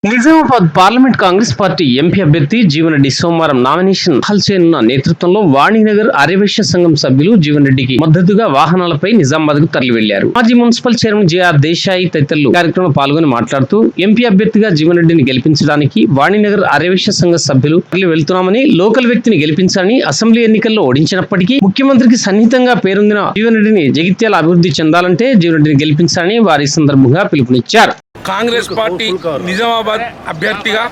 Nizamabad parliament Congress party MP అభ్యర్థి జీవన్ రెడ్డి సోమవారం nomination దాఖలు చేయనున్న నేతృత్వంలో వాణినగర్ ఆర్యవైశ్య సంఘం సభ్యులు జీవన్ రెడ్డికి మద్దతుగా వాహనాలపై నిజామాబాద్ కు తరలి వెళ్లారు. మాజీ మున్సిపల్ చైర్మన్ జేఆర్ దేశాయి తదితరులు కార్యక్రమంలో పాల్గొని మాట్లాడుతూ ఎంపీ అభ్యర్థిగా జీవన్ రెడ్డిని గెలిపించడానికి వాణినగర్ ఆర్యవైశ్య సంఘ సభ్యులు తరలి వెళ్తున్నామని, లోకల్ వ్యక్తిని గెలిపించాలని, అసెంబ్లీ ఎన్నికల్లో ఓడించినప్పటికీ ముఖ్యమంత్రికి సన్నిహితంగా పేరొందిన జీవన్ రెడ్డిని జగిత్యాల అభివృద్ధి చెందాలంటే జీవన్ రెడ్డిని గెలిపించాలని వారి సందర్భంగా పిలుపునిచ్చారు. కాంగ్రెస్ పార్టీ నిజామాబాద్ అభ్యర్థిగా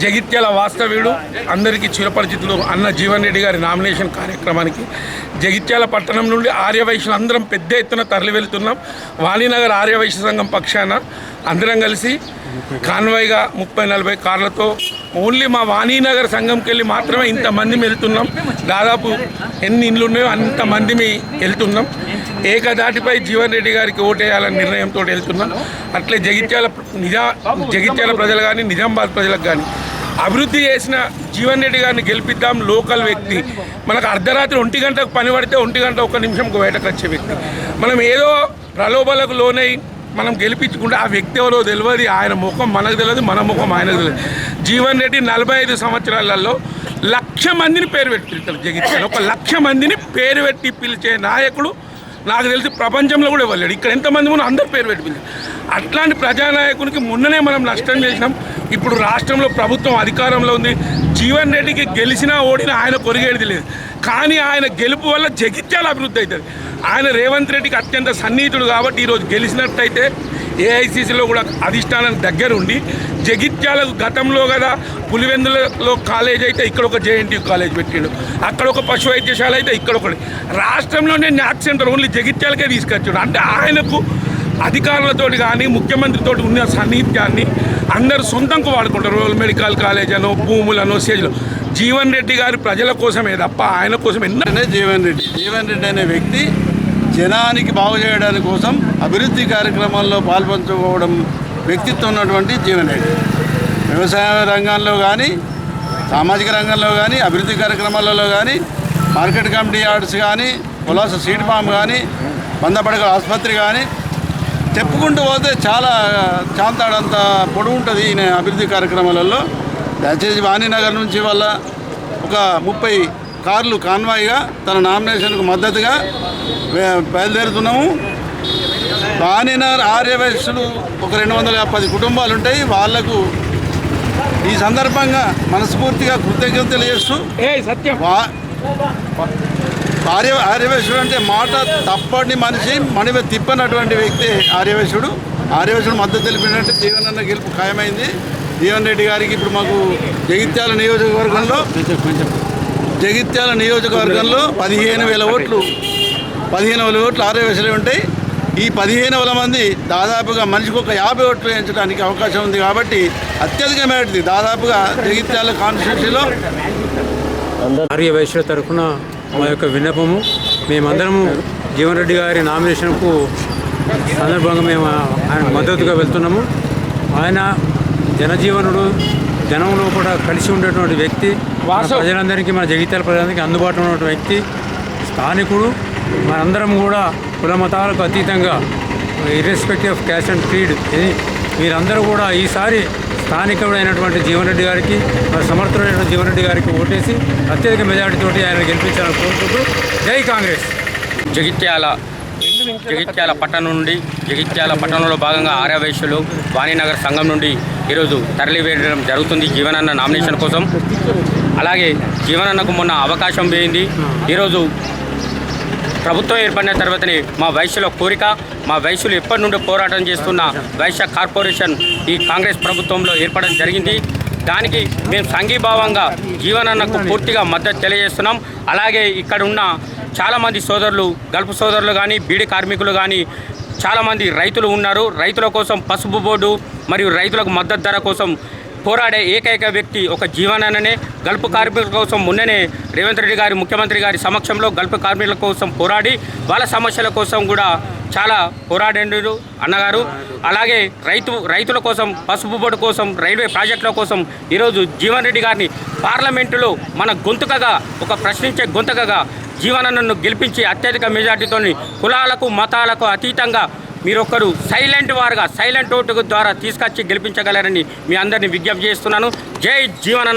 జగిత్యాల వాస్తవ్యుడు, అందరికీ చిరపరిచితులు అన్న జీవన్ రెడ్డి గారి నామినేషన్ కార్యక్రమానికి జగిత్యాల పట్టణం నుండి ఆర్యవైశ్యులు అందరం పెద్ద ఎత్తున తరలి వెళ్తున్నాం. వాణినగర్ ఆర్యవైశ్య సంఘం పక్షాన అందరం కలిసి కాన్వాయ్గా 30-40 కార్లతో ఓన్లీ మా వాణినగర్ సంఘంకి వెళ్ళి మాత్రమే ఇంతమంది వెళ్తున్నాం. దాదాపు ఎన్ని ఇండ్లు ఉన్నాయో అంతమంది వెళ్తున్నాం. ఏకదాటిపై జీవన్ రెడ్డి గారికి ఓటేయాలని నిర్ణయంతో వెళ్తున్నాం. అట్లే జగిత్యాల ప్రజలు కానీ, నిజామాబాద్ ప్రజలకు కానీ అభివృద్ధి చేసిన జీవన్ రెడ్డి గారిని గెలిపిద్దాం. లోకల్ వ్యక్తి, మనకు అర్ధరాత్రి 1 గంటకు పని పడితే 1 గంట 1 నిమిషంకు బయటకు వచ్చే వ్యక్తి. మనం ఏదో ప్రలోభాలకు లోనై మనం గెలిపించుకుంటే ఆ వ్యక్తి ఎవరో తెలియదు, ఆయన ముఖం మనకు తెలియదు, మన ముఖం ఆయనకు తెలియదు. జీవన్ రెడ్డి 45 సంవత్సరాలలో 1,00,000 మందిని పేరు పెట్టి పిలుస్తారు. జగిత్యాల 1,00,000 మందిని పేరు పెట్టి పిలిచే నాయకుడు నాకు తెలిసి ప్రపంచంలో కూడా ఇవ్వలేడు. ఇక్కడ ఎంతమంది మనం అందరు పేరు పెట్టి పిలిచారు. అట్లాంటి ప్రజానాయకునికి మొన్ననే మనం నష్టం చేసినాం. ఇప్పుడు రాష్ట్రంలో ప్రభుత్వం అధికారంలో ఉంది. జీవన్ రెడ్డికి గెలిచినా ఓడినా ఆయన కొరిగేది లేదు. కానీ ఆయన గెలుపు వల్ల జగిత్యాల అభివృద్ధి అవుతుంది. ఆయన రేవంత్ రెడ్డికి అత్యంత సన్నిహితుడు కాబట్టి ఈరోజు గెలిచినట్టయితే ఏఐసిసిలో కూడా అధిష్టానానికి దగ్గర ఉండి జగిత్యాలకు గతంలో కదా పులివెందులలో కాలేజ్ అయితే ఇక్కడ ఒక జేఎన్టీ కాలేజ్ పెట్టాడు, అక్కడ ఒక పశు వైద్యశాల అయితే ఇక్కడ ఒకటి, రాష్ట్రంలోనే న్యాక్ సెంటర్ ఓన్లీ జగిత్యాలకే తీసుకొచ్చాడు. అంటే ఆయనకు అధికారులతో కానీ ముఖ్యమంత్రితో ఉన్న సాన్నిధ్యాన్ని అందరూ సొంతంకు వాడుకుంటారు. మెడికల్ కాలేజ్ అనో, భూములను, సేజ్లో. జీవన్ రెడ్డి గారు ప్రజల కోసమే తప్ప ఆయన కోసం జీవన్ రెడ్డి అనే వ్యక్తి జనానికి బాగు చేయడానికి కోసం అభివృద్ధి కార్యక్రమాల్లో పాల్పంచుకోవడం వ్యక్తిత్వం ఉన్నటువంటి జీవన్ రెడ్డి. వ్యవసాయ రంగంలో కానీ, సామాజిక రంగంలో కానీ, అభివృద్ధి కార్యక్రమాలలో కానీ, మార్కెట్ కమిటీ యార్డ్స్ కానీ, పొలాస సీడ్ ఫామ్ కానీ, వందపడగల ఆసుపత్రి కానీ చెప్పుకుంటూ పోతే చాలా చాంతాడంత పొడవు ఉంటుంది ఈయన అభివృద్ధి కార్యక్రమాలలో. దయచేసి వాణినగర్ నుంచి వల్ల ఒక 30 కార్లు కాన్వాయ్గా తన నామినేషన్కు మద్దతుగా బయలుదేరుతున్నాము. వాణినగర్ ఆర్యవైశ్యులు ఒక 250 కుటుంబాలు ఉంటాయి. వాళ్లకు ఈ సందర్భంగా మనస్ఫూర్తిగా కృతజ్ఞతలు చేస్తూ, ఆర్యవైశ్యుడు అంటే మాట తప్పని మనిషి, మణివ తిప్పనటువంటి వ్యక్తి ఆర్యవైశ్యుడు. మద్దతు తెలిపినట్టు జీవనన్న గెలుపు ఖాయమైంది. జీవన్ రెడ్డి గారికి ఇప్పుడు మాకు జగిత్యాల నియోజకవర్గంలో 15,000 ఓట్లు ఆర్యవైశ్యులు ఉంటాయి. ఈ 15,000 మంది దాదాపుగా మనిషికి ఒక 50 ఓట్లు వేయించడానికి అవకాశం ఉంది. కాబట్టి అత్యధిక మేరటి దాదాపుగా జగిత్యాల కాన్స్టిట్యూన్సీలో ఆర్యవైశ్యుల తరఫున మా యొక్క విన్నపము, మేమందరము జీవన్ రెడ్డి గారి నామినేషన్కు సందర్భంగా మేము ఆయన మద్దతుగా వెళ్తున్నాము. ఆయన జనజీవనుడు, జనంలో కూడా కలిసి ఉండేటువంటి వ్యక్తి, ప్రజలందరికీ, మన జగిత్యాల ప్రజలందరికీ అందుబాటులో ఉన్నటువంటి వ్యక్తి, స్థానికుడు. మనందరం కూడా కుల మతాలకు అతీతంగా irrespective of caste and creed మీరందరూ కూడా ఈసారి స్థానికుడైనటువంటి జీవన్ రెడ్డి గారికి, సమర్థుడైనటువంటి జీవన్ రెడ్డి గారికి ఓటేసి అత్యధిక మెజార్టీతో ఆయన గెలిపించాలని కోరుకుంటూ జై కాంగ్రెస్. జగిత్యాల పట్టణం నుండి, జగిత్యాల పట్టణంలో భాగంగా ఆర్యవైశ్యులు వాణినగర్ సంఘం నుండి ఈరోజు తరలి వేయడం జరుగుతుంది జీవనన్న నామినేషన్ కోసం. అలాగే జీవనన్నకు మొన్న అవకాశం పోయింది. ఈరోజు ప్రభుత్వం ఏర్పడిన తర్వాతనే మా వైశ్యుల కోరిక, మా వైశ్యులు ఎప్పటి నుండి పోరాటం చేస్తున్న వైశ్య కార్పొరేషన్ ఈ కాంగ్రెస్ ప్రభుత్వంలో ఏర్పడడం జరిగింది. దానికి మేము సంఘీభావంగా జీవనన్నకు పూర్తిగా మద్దతు తెలియజేస్తున్నాం. అలాగే ఇక్కడ ఉన్న చాలామంది సోదరులు, గల్ఫ్ సోదరులు కానీ, బీడీ కార్మికులు కానీ, చాలామంది రైతులు ఉన్నారు. రైతుల కోసం పసుపు బోర్డు మరియు రైతులకు మద్దతు ధర కోసం పోరాడే ఏకైక వ్యక్తి ఒక జీవనన్ననే. గల్ఫ్ కార్మికుల కోసం మొన్ననే రేవంత్ రెడ్డి గారి, ముఖ్యమంత్రి గారి సమక్షంలో గల్ఫ్ కార్మికుల కోసం పోరాడి వాళ్ళ సమస్యల కోసం కూడా చాలా పోరాడారు అన్నగారు. అలాగే రైతుల కోసం, పసుపు బోర్డు కోసం, రైల్వే ప్రాజెక్టుల కోసం ఈరోజు జీవన్ రెడ్డి గారిని పార్లమెంటులో మన గొంతుకగా, ఒక ప్రశ్నించే గొంతుకగా జీవనన్నను గెలిపించి అత్యధిక మెజార్టీతో కులాలకు, మతాలకు అతీతంగా మీరొక్కరు సైలెంట్ ఓటు ద్వారా తీసుకొచ్చి గెలిపించగలరని మీ అందరినీ విజ్ఞప్తి చేస్తున్నాను. జై జీవనన్న.